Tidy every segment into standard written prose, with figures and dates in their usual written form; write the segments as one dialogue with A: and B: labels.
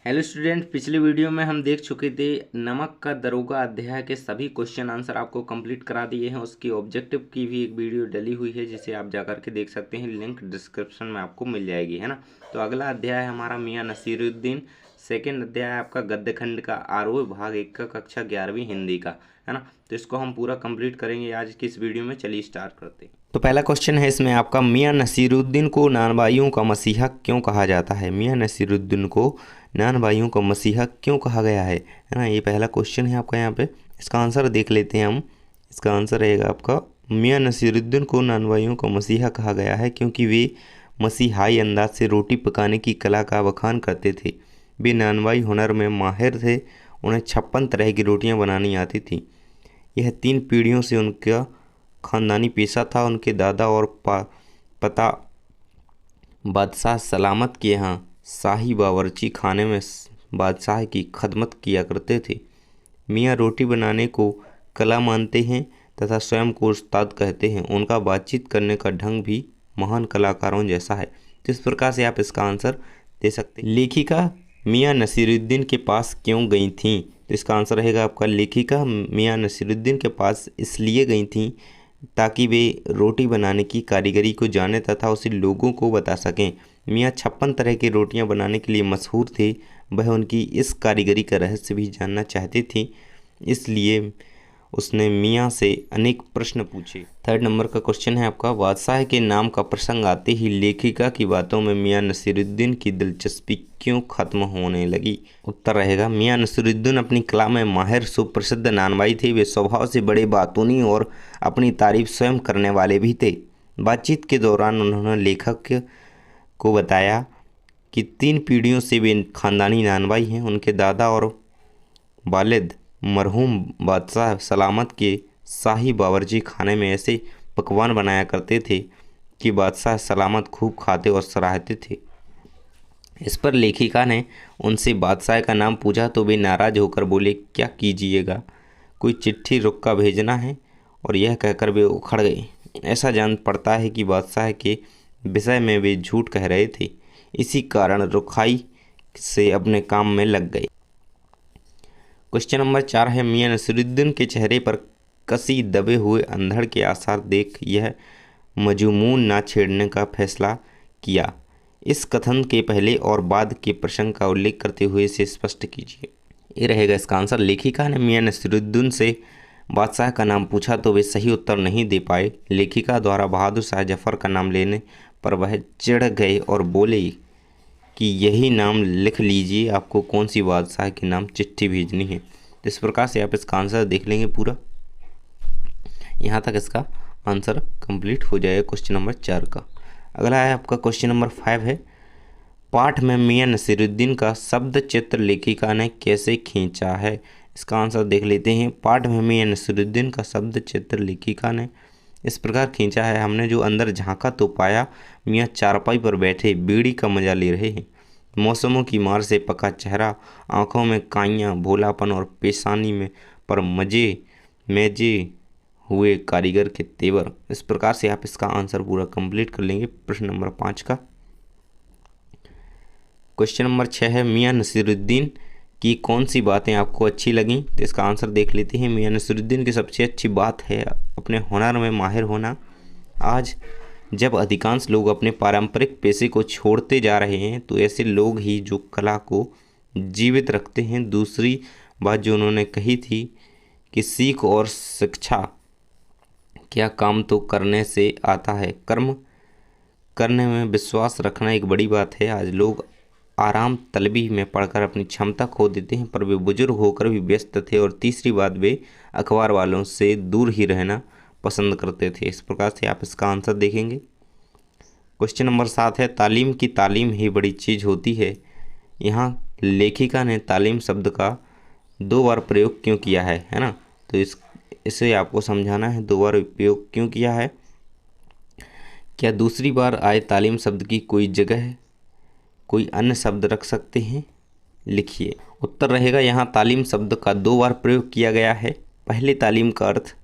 A: Hello student, पिछले video में हम देख चुके थे नमक का दरोगा अध्याय के सभी क्वेश्चन आंसर आपको कंप्लीट करा दिए हैं। उसकी ऑब्जेक्टिव की भी एक वीडियो डली हुई है जिसे आप जाकर के देख सकते हैं, लिंक डिस्क्रिप्शन में आपको मिल जाएगी, है ना। तो अगला अध्याय है हमारा मियाँ नसीरुद्दीन। सेकेंड अध्याय है आपका गद्य खंड का आरोह भाग 1 का कक्षा 11वीं हिंदी का, है ना। तो इसको हम पूरा कंप्लीट करेंगे आज की इस वीडियो में। चलिए स्टार्ट करते हैं। तो पहला क्वेश्चन है इसमें आपका, मियाँ नसीरुद्दीन को नानबाइयों का मसीहा क्यों कहा जाता है। मियाँ नसीरुद्दीन को नानबाइयों का मसीहा क्यों कहा गया है ना। ये पहला क्वेश्चन है आपका। यहाँ पे इसका आंसर देख लेते हैं हम। इसका आंसर रहेगा आपका, मियाँ नसीरुद्दीन को नानबाइयों का मसीहा कहा गया है क्योंकि वे मसीहाई अंदाज से रोटी पकाने की कला का बखान करते थे। वे नानबाई हुनर में माहिर थे। उन्हें 56 तरह की रोटियां बनानी आती थी। यह 3 पीढ़ियों से उनका ख़ानदानी पेशा था। उनके दादा और पता बादशाह सलामत के यहाँ शाही बावर्ची खाने में बादशाह की खदमत किया करते थे। मियाँ रोटी बनाने को कला मानते हैं तथा स्वयं को उस्ताद कहते हैं। उनका बातचीत करने का ढंग भी महान कलाकारों जैसा है। तो इस प्रकार से आप इसका आंसर दे सकते हैं। लेखिका मियाँ नसीरुद्दीन के पास क्यों गई थीं। तो इसका आंसर रहेगा आपका, लेखिका मियाँ नसीरुद्दीन के पास इसलिए गई थीं ताकि वे रोटी बनाने की कारीगरी को जाने तथा उसे लोगों को बता सकें। मियाँ 56 तरह की रोटियां बनाने के लिए मशहूर थे। वह उनकी इस कारीगरी का रहस्य भी जानना चाहती थी, इसलिए उसने मियाँ से अनेक प्रश्न पूछे। थर्ड नंबर का क्वेश्चन है आपका, बादशाह के नाम का प्रसंग आते ही लेखिका की बातों में मियाँ नसीरुद्दीन की दिलचस्पी क्यों खत्म होने लगी। उत्तर रहेगा, मियाँ नसीरुद्दीन अपनी कला में माहिर सुप्रसिद्ध नानबाई थे। वे स्वभाव से बड़े बातूनी और अपनी तारीफ स्वयं करने वाले भी थे। बातचीत के दौरान उन्होंने लेखक को बताया कि 3 पीढ़ियों से वे खानदानी नानबाई हैं। उनके दादा और वालिद मरहूम बादशाह सलामत के शाही बावर्ची खाने में ऐसे पकवान बनाया करते थे कि बादशाह सलामत खूब खाते और सराहते थे। इस पर लेखिका ने उनसे बादशाह का नाम पूछा तो वे नाराज होकर बोले, क्या कीजिएगा, कोई चिट्ठी रुक्का भेजना है। और यह कहकर वे उखड़ गए। ऐसा जान पड़ता है कि बादशाह के विषय में वे झूठ कह रहे थे। इसी कारण रुखाई से अपने काम में लग गए। क्वेश्चन नंबर 4 है, मियाँ नसीरुद्दीन के चेहरे पर कसी दबे हुए अंधड़ के आसार देख यह मजमून ना छेड़ने का फैसला किया। इस कथन के पहले और बाद के प्रसंग का उल्लेख करते हुए इसे स्पष्ट कीजिए। ये रहेगा इसका आंसर। लेखिका ने मियाँ नसीरुद्दीन से बादशाह का नाम पूछा तो वे सही उत्तर नहीं दे पाए। लेखिका द्वारा बहादुर शाह जफर का नाम लेने पर वह चिढ़ गए और बोले कि यही नाम लिख लीजिए, आपको कौन सी बादशाह के नाम चिट्ठी भेजनी है। तो इस प्रकार से आप इसका आंसर देख लेंगे पूरा। यहाँ तक इसका आंसर कंप्लीट हो जाएगा क्वेश्चन नंबर 4 का। अगला है आपका क्वेश्चन नंबर 5 है, पाठ में मियाँ नसीरुद्दीन का शब्द चित्र लेखिका ने कैसे खींचा है। इसका आंसर देख लेते हैं। पाठ में मियाँ नसीरुद्दीन का शब्द चित्र लेखिका ने इस प्रकार खींचा है, हमने जो अंदर झांका तो पाया मियाँ चारपाई पर बैठे बीड़ी का मजा ले रहे हैं। मौसमों की मार से पका चेहरा, आंखों में काइयाँ, भोलापन और पेशानी में पर मेजे हुए कारीगर के तेवर। इस प्रकार से आप इसका आंसर पूरा कंप्लीट कर लेंगे प्रश्न नंबर 5 का। क्वेश्चन नंबर 6 है, मियाँ नसीरुद्दीन की कौन सी बातें आपको अच्छी लगीं। तो इसका आंसर देख लेते हैं। मियाँ नसीरुद्दीन की सबसे अच्छी बात है अपने हुनर में माहिर होना। आज जब अधिकांश लोग अपने पारंपरिक पेशे को छोड़ते जा रहे हैं तो ऐसे लोग ही जो कला को जीवित रखते हैं। दूसरी बात जो उन्होंने कही थी कि सीख और शिक्षा क्या काम तो करने से आता है, कर्म करने में विश्वास रखना एक बड़ी बात है। आज लोग आराम तलबी में पढ़कर अपनी क्षमता खो देते हैं, पर वे बुजुर्ग होकर भी व्यस्त थे। और तीसरी बात, वे अखबार वालों से दूर ही रहना पसंद करते थे। इस प्रकार से आप इसका आंसर देखेंगे। क्वेश्चन नंबर 7 है, तालीम की तालीम ही बड़ी चीज़ होती है। यहाँ लेखिका ने तालीम शब्द का 2 बार प्रयोग क्यों किया है ना। तो इसे आपको समझाना है, 2 बार उपयोग क्यों किया है। क्या दूसरी बार आए तालीम शब्द की कोई जगह है, कोई अन्य शब्द रख सकते हैं, लिखिए। उत्तर रहेगा, यहाँ तालीम शब्द का 2 बार प्रयोग किया गया है। पहले तालीम का अर्थ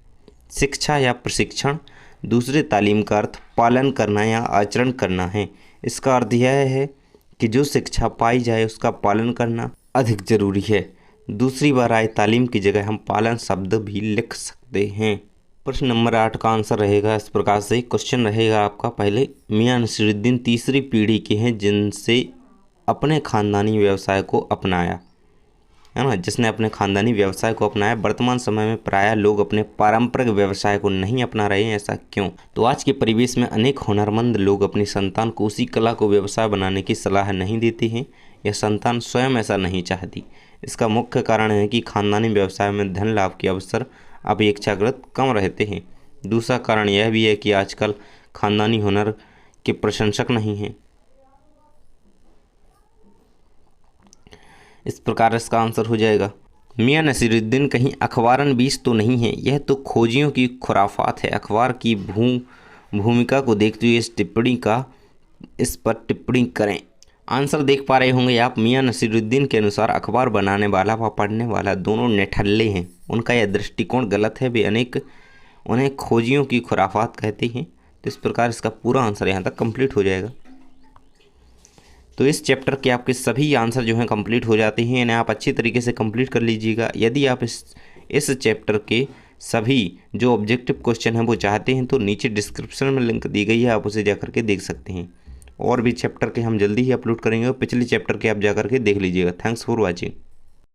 A: शिक्षा या प्रशिक्षण, दूसरे तालीम का अर्थ पालन करना या आचरण करना है। इसका अर्थ यह है कि जो शिक्षा पाई जाए उसका पालन करना अधिक जरूरी है। दूसरी बार आए तालीम की जगह हम पालन शब्द भी लिख सकते हैं। प्रश्न नंबर 8 का आंसर रहेगा इस प्रकार से। क्वेश्चन रहेगा आपका पहले, मियां नसीरुद्दीन तीसरी पीढ़ी के हैं जिनसे अपने खानदानी व्यवसाय को अपनाया, है ना, जिसने अपने खानदानी व्यवसाय को अपनाया। वर्तमान समय में प्रायः लोग अपने पारंपरिक व्यवसाय को नहीं अपना रहे हैं, ऐसा क्यों? तो आज के परिवेश में अनेक हुनरमंद लोग अपनी संतान को उसी कला को व्यवसाय बनाने की सलाह नहीं देते हैं या संतान स्वयं ऐसा नहीं चाहती। इसका मुख्य कारण है कि खानदानी व्यवसाय में धन लाभ के अवसर अपेक्षाकृत कम रहते हैं। दूसरा कारण यह भी है कि आजकल खानदानी हुनर के प्रशंसक नहीं हैं। इस प्रकार इसका आंसर हो जाएगा, मियां नसीरुद्दीन कहीं अखबारन बीस तो नहीं है, यह तो खोजियों की खुराफात है। अखबार की भूमिका को देखते हुए इस पर टिप्पणी करें। आंसर देख पा रहे होंगे आप। मियां नसीरुद्दीन के अनुसार अखबार बनाने वाला व पढ़ने वाला दोनों निठल्ले हैं। उनका यह दृष्टिकोण गलत है। वे उन्हें खोजियों की खुराफात कहते हैं। तो इस प्रकार इसका पूरा आंसर यहाँ तक कंप्लीट हो जाएगा। तो इस चैप्टर के आपके सभी आंसर जो हैं कंप्लीट हो जाते हैं, यानी आप अच्छी तरीके से कंप्लीट कर लीजिएगा। यदि आप इस चैप्टर के सभी जो ऑब्जेक्टिव क्वेश्चन हैं वो चाहते हैं तो नीचे डिस्क्रिप्शन में लिंक दी गई है, आप उसे जाकर के देख सकते हैं। और भी चैप्टर के हम जल्दी ही अपलोड करेंगे और पिछले चैप्टर के आप जाकर के देख लीजिएगा। Thanks for watching.